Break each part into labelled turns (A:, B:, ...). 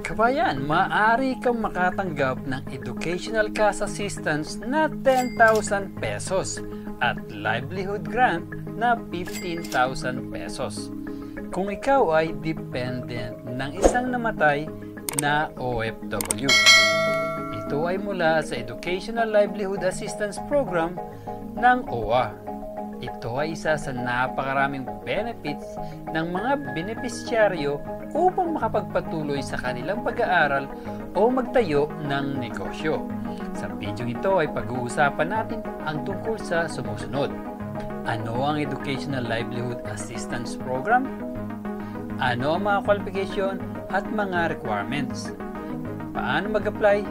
A: Kabayan, maaari kang makatanggap ng Educational Cash Assistance na 10,000 pesos at Livelihood Grant na 15,000 pesos kung ikaw ay dependent ng isang namatay na OFW. Ito ay mula sa Educational Livelihood Assistance Program ng OWA. Ito ay isa sa napakaraming benefits ng mga benepisyaryo upang makapagpatuloy sa kanilang pag-aaral o magtayo ng negosyo. Sa video ito ay pag-uusapan natin ang tungkol sa sumusunod. Ano ang Educational Livelihood Assistance Program? Ano ang mga qualification at mga requirements? Paano mag-apply?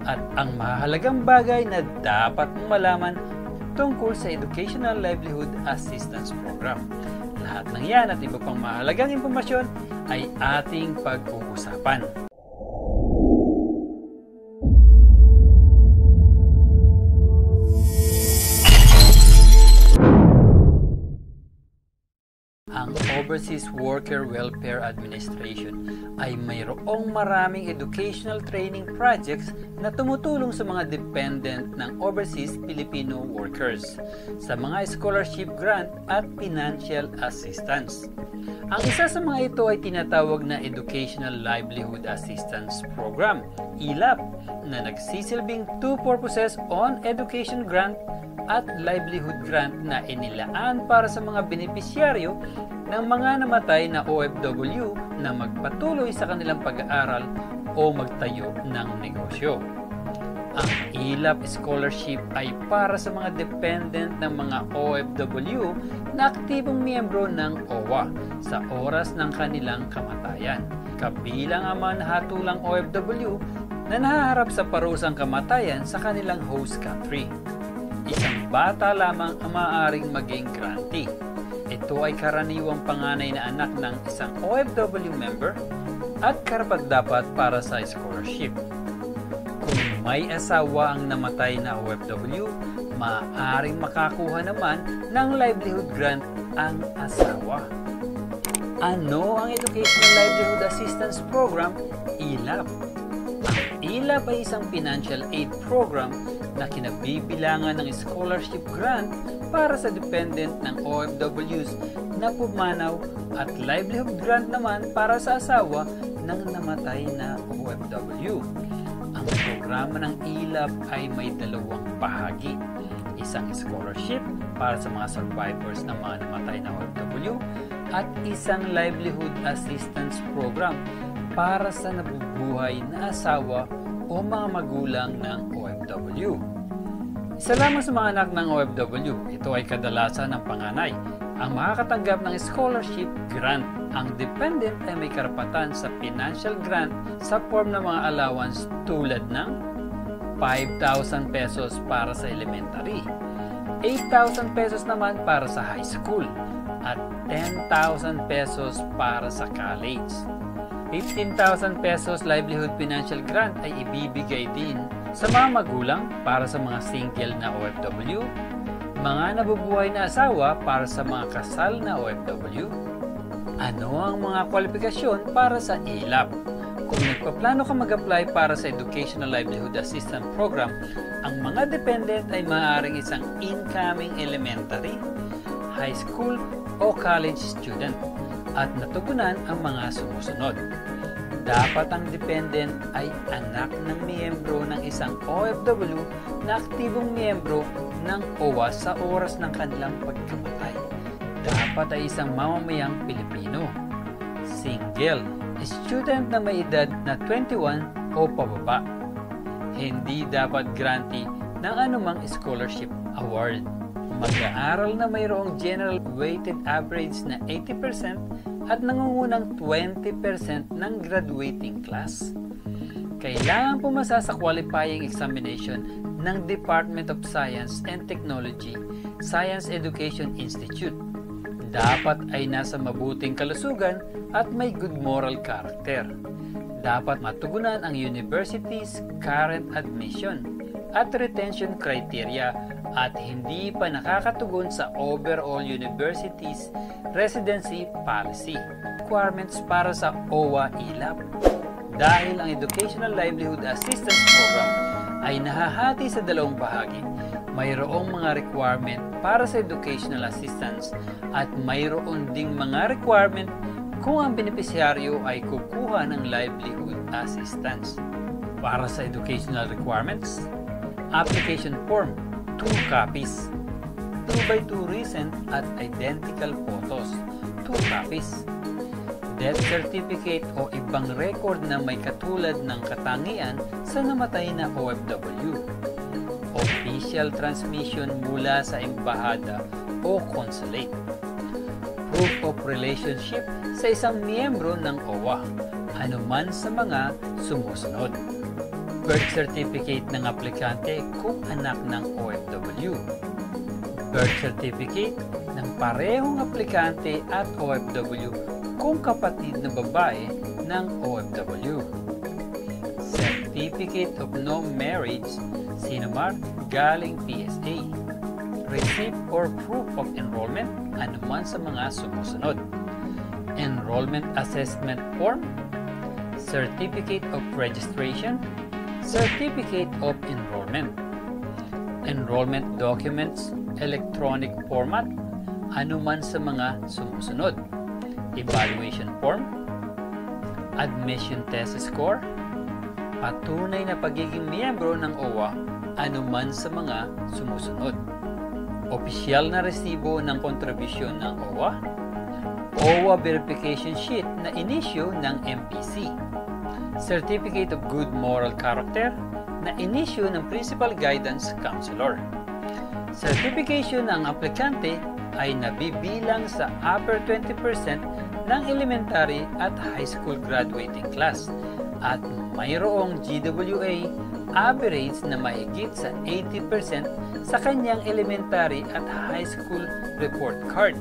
A: At ang mahalagang bagay na dapat mong malaman tungkol sa Educational Livelihood Assistance Program. Lahat ng yan at iba pang mahalagang impormasyon ay ating pag-uusapan. Ang Overseas Worker Welfare Administration ay mayroong maraming educational training projects na tumutulong sa mga dependent ng overseas Filipino workers sa mga scholarship grant at financial assistance. Ang isa sa mga ito ay tinatawag na Educational Livelihood Assistance Program, ELAP, na nagsisilbing two purposes on education grant at livelihood grant na inilaan para sa mga benepisyaryo ng mga namatay na OFW na magpatuloy sa kanilang pag-aaral o magtayo ng negosyo. Ang ELAP Scholarship ay para sa mga dependent ng mga OFW na aktibong miyembro ng OWA sa oras ng kanilang kamatayan, kabilang ang mga nahatulang OFW na nahaharap sa parusang kamatayan sa kanilang host country. Isang bata lamang ang maaaring maging grantee. Ito ay karaniwang panganay na anak ng isang OFW member at karapat-dapat para sa scholarship. Kung may asawa ang namatay na OFW, maaaring makakuha naman ng livelihood grant ang asawa. Ano ang Educational Livelihood Assistance Program, ELAP? Ang ELAP ay isang financial aid program na kinabibilangan ng scholarship grant para sa dependent ng OFWs na pumanaw at livelihood grant naman para sa asawa ng namatay na OFW. Ang programa ng ELAP ay may dalawang bahagi. Isang scholarship para sa mga survivors ng mga namatay na OFW at isang livelihood assistance program para sa nabubuhay na asawa o mga magulang ng OFW. Isa lamang sa mga anak ng OFW, ito ay kadalasan ng panganay, ang makakatanggap ng scholarship grant. Ang dependent ay may karapatan sa financial grant sa form ng mga allowance tulad ng 5,000 pesos para sa elementary, 8,000 pesos naman para sa high school, at 10,000 pesos para sa college. 15,000 pesos livelihood financial grant ay ibibigay din sa mga magulang para sa mga single na OFW, mga nabubuhay na asawa para sa mga kasal na OFW. Ano ang mga kwalifikasyon para sa ELAP? Kung nagpaplano ka mag-apply para sa Educational Livelihood Assistance Program, ang mga dependent ay maaaring isang incoming elementary, high school o college student at natugunan ang mga sumusunod. Dapat ang dependent ay anak ng miyembro ng isang OFW na aktibong miyembro ng OWA sa oras ng kanilang pagkamatay. Dapat ay isang mamamayang Pilipino. Single, student na may edad na 21 o pababa. Hindi dapat grantee ng anumang scholarship award. Mag-aaral na mayroong general weighted average na 80% at nangungunang 20% ng graduating class. Kailangan pumasa sa qualifying examination ng Department of Science and Technology, Science Education Institute. Dapat ay nasa mabuting kalusugan at may good moral character. Dapat matugunan ang university's current admission at retention criteria at hindi pa nakakatugon sa overall university's residency policy. Requirements para sa OWA ELAP. dahil ang Educational Livelihood Assistance Program ay nahahati sa dalawang bahagi. Mayroong mga requirement para sa educational assistance at mayroon ding mga requirement kung ang benepisyaryo ay kukuha ng livelihood assistance. Para sa educational requirements, application form, 2 copies. 2x2 recent at identical photos, 2 copies. Death certificate o ibang record na may katulad ng katangian sa namatay na OFW. Official transmission mula sa embahada o consulate. Proof of relationship sa isang miyembro ng OWA, anuman sa mga sumusunod. Birth certificate ng aplikante kung anak ng OFW. Birth certificate ng parehong aplikante at OFW kung kapatid na babae ng OFW. Certificate of no marriage, sinumar galing PSA. Receipt or proof of enrollment, anuman sa mga sumusunod. Enrollment assessment form, certificate of registration, certificate of enrollment. Enrollment documents, electronic format, anuman sa mga sumusunod. Evaluation form, admission test score, patunay na pagiging miyembro ng OWA, anuman sa mga sumusunod. Opisyal na resibo ng kontribusyon ng OWA, OWA verification sheet na inisyu ng MPC, Certificate of Good Moral Character na inisyu ng Principal Guidance Counselor. Certification ng aplikante ay nabibilang sa upper 20% ng elementary at high school graduating class at mayroong GWA average na mahigit sa 80% sa kanyang elementary at high school report card.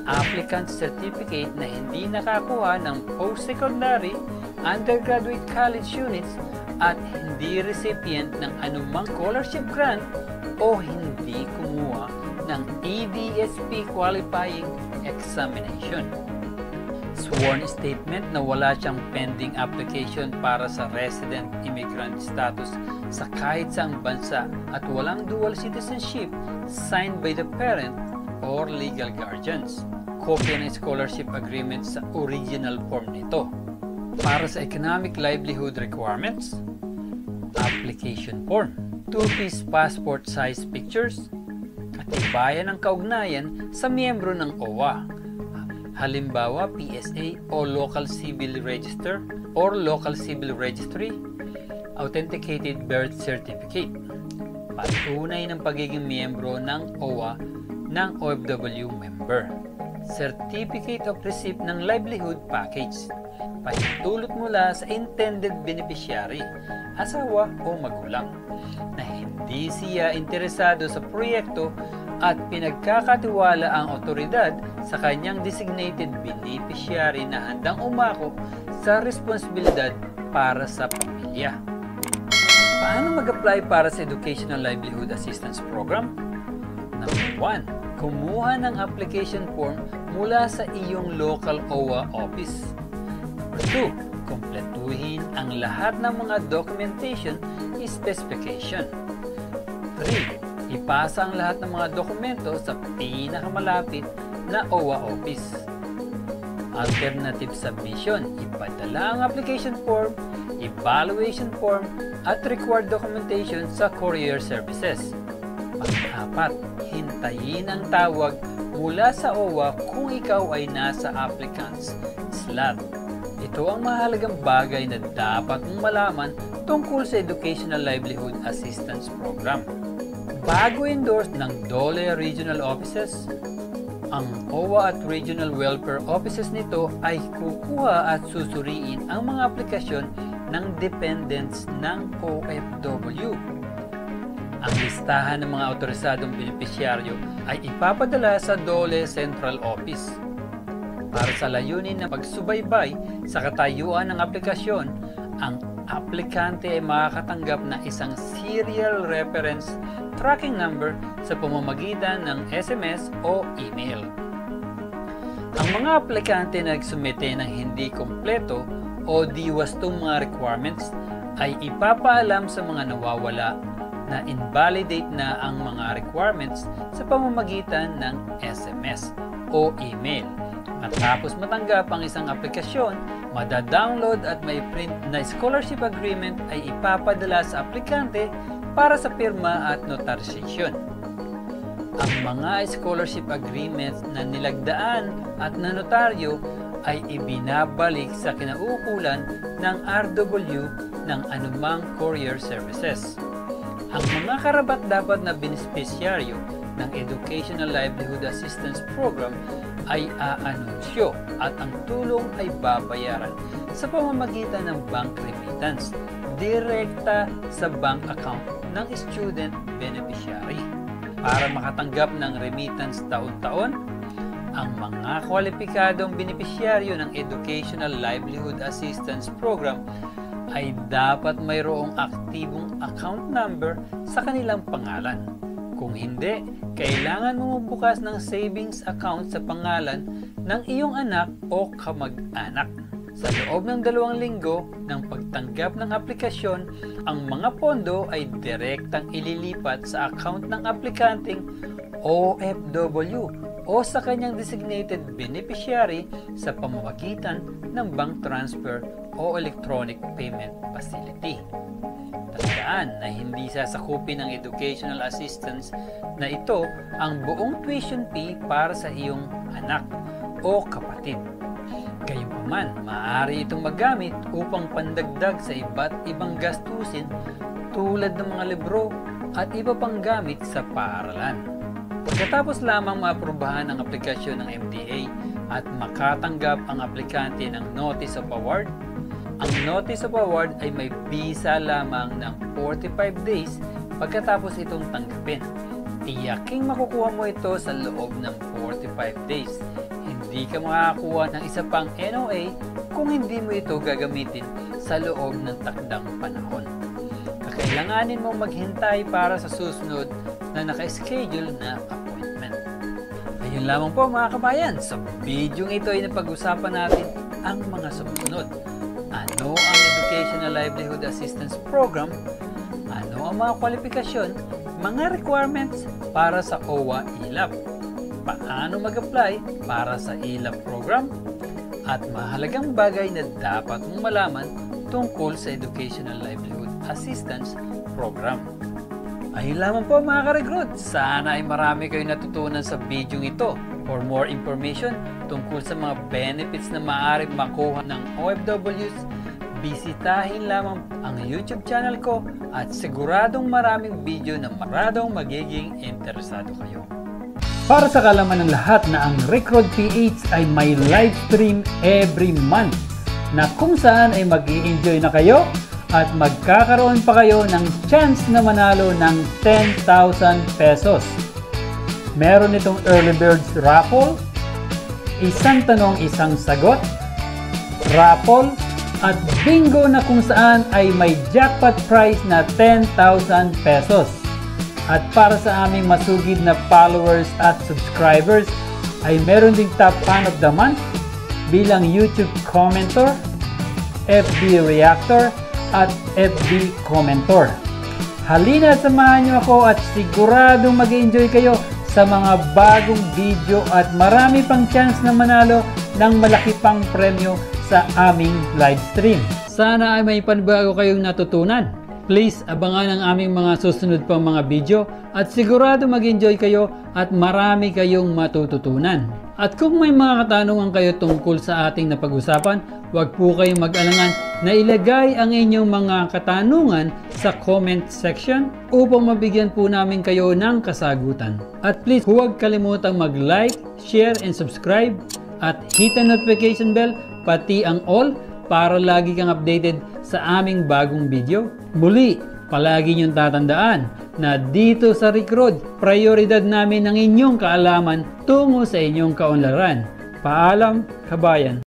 A: Applicant certificate na hindi nakakuha ng post-secondary, undergraduate college units at hindi recipient ng anumang scholarship grant o hindi kumuha ng ADSP qualifying examination. Sworn statement na wala siyang pending application para sa resident immigrant status sa kahit saang bansa at walang dual citizenship signed by the parent or legal guardians. Kopya ng scholarship agreement sa original form nito. Para sa economic livelihood requirements, application form, 2-piece passport size pictures, katibayan ng kaugnayan sa miyembro ng OWA. Halimbawa, PSA o Local Civil Register or Local Civil Registry, authenticated birth certificate, patunay ng pagiging miyembro ng OWA ng OFW member, certificate of receipt ng livelihood package, pahintulot mula sa intended beneficiary, asawa o magulang, na hindi siya interesado sa proyekto at pinagkakatiwala ang otoridad sa kanyang designated beneficiary na handang umako sa responsibilidad para sa pamilya. Paano mag-apply para sa Educational Livelihood Assistance Program? Number 1. Kumuha ng application form mula sa iyong local OWA office. Number 2. Kumpletuhin ang lahat ng mga documentation specification. 3. Ipasa ang lahat ng mga dokumento sa pinakamalapit na OWA office. Alternative submission, ipadala ang application form, evaluation form, at required documentation sa courier services. Pang-apat, hintayin ang tawag mula sa OWA kung ikaw ay nasa applicant's slot. Ito ang mahalagang bagay na dapat mong malaman tungkol sa Educational Livelihood Assistance Program. Bago endorse ng DOLE Regional Offices, ang OWA at Regional Welfare Offices nito ay kukuha at susuriin ang mga aplikasyon ng dependents ng OFW. Ang listahan ng mga otorisadong benepisyaryo ay ipapadala sa DOLE Central Office. Para sa layunin ng pagsubaybay sa katayuan ng aplikasyon, ang aplikante ay makakatanggap ng isang serial reference tracking number sa pamamagitan ng SMS o email. Ang mga aplikante na nagsumite ng hindi kompleto o di wastong mga requirements ay ipapaalam sa mga nawawala na invalidate na ang mga requirements sa pamamagitan ng SMS o email. Matapos matanggap ang isang aplikasyon, madadownload at may print na scholarship agreement ay ipapadala sa aplikante para sa pirma at notarization. Ang mga scholarship agreements na nilagdaan at nanotaryo ay ibinabalik sa kinaukulan ng RW ng anumang courier services. Ang mga karapat-dapat na beneficiaryo ng Educational Livelihood Assistance Program ay aanunsyo at ang tulong ay babayaran sa pamamagitan ng bank remittance direkta sa bank account ng student beneficiary. Para makatanggap ng remittance taon-taon, ang mga kwalipikadong beneficiaryo ng Educational Livelihood Assistance Program ay dapat mayroong aktibong account number sa kanilang pangalan. Kung hindi, kailangan mo magbukas ng savings account sa pangalan ng iyong anak o kamag-anak. Sa loob ng 2 linggo ng pagtanggap ng aplikasyon, ang mga pondo ay direktang ililipat sa account ng aplikanteng OFW o sa kanyang designated beneficiary sa pamamagitan ng bank transfer o electronic payment facility. Tandaan na hindi sasakupin ng educational assistance na ito ang buong tuition fee para sa iyong anak o kapatid. Gayunpaman, maaari itong magamit upang pandagdag sa iba't ibang gastusin tulad ng mga libro at iba pang gamit sa paaralan. Pagkatapos lamang maaprubahan ang aplikasyon ng MDA at makatanggap ang aplikante ng Notice of Award, ang Notice of Award ay may bisa lamang ng 45 days pagkatapos itong tanggapin. Tiyaking makukuha mo ito sa loob ng 45 days. Hindi ka makakakuha ng isa pang NOA kung hindi mo ito gagamitin sa loob ng takdang panahon. Kakailanganin mong maghintay para sa susunod na naka-schedule na appointment. Ayun lamang po mga kabayan, sa video ito ay napag-usapan natin ang mga sumusunod. Ano ang Educational Livelihood Assistance Program? Ano ang mga kwalifikasyon, mga requirements para sa OWA ELAP? Paano mag-apply para sa ELAP program? At mahalagang bagay na dapat mong malaman tungkol sa Educational Livelihood Assistance Program. Ayun lamang po mga ka-recruit, sana ay marami kayong natutunan sa video ito. For more information tungkol sa mga benefits na maaaring makuha ng OFWs, bisitahin lamang ang YouTube channel ko at siguradong maraming video na maradong magiging interesado kayo. Para sa kalaman ng lahat na ang Recruit PH ay may live stream every month na kung saan ay mag-i-enjoy na kayo at magkakaroon pa kayo ng chance na manalo ng 10,000 pesos. Meron itong Early Birds Raffle, isang tanong isang sagot, raffle, at bingo na kung saan ay may jackpot prize na 10,000 pesos. At para sa aming masugid na followers at subscribers ay meron ding top fan of the month bilang YouTube commenter, FB reactor, at FB commenter. Halina at samahan niyo ako at siguradong mag-enjoy kayo sa mga bagong video at marami pang chance na manalo ng malaki pang premyo sa aming live stream. Sana ay may panibago kayong natutunan. Please abangan ang aming mga susunod pang mga video at sigurado mag-enjoy kayo at marami kayong matututunan. At kung may mga katanungan kayo tungkol sa ating napag-usapan, huwag po kayong mag-alangan na ilagay ang inyong mga katanungan sa comment section upang mabigyan po namin kayo ng kasagutan. At please huwag kalimutang mag-like, share, and subscribe at hit the notification bell pati ang all para lagi kang updated sa aming bagong video. Muli, palagi niyong tatandaan na dito sa Recruit, prioridad namin ang inyong kaalaman tungo sa inyong kaunlaran. Paalam, kabayan!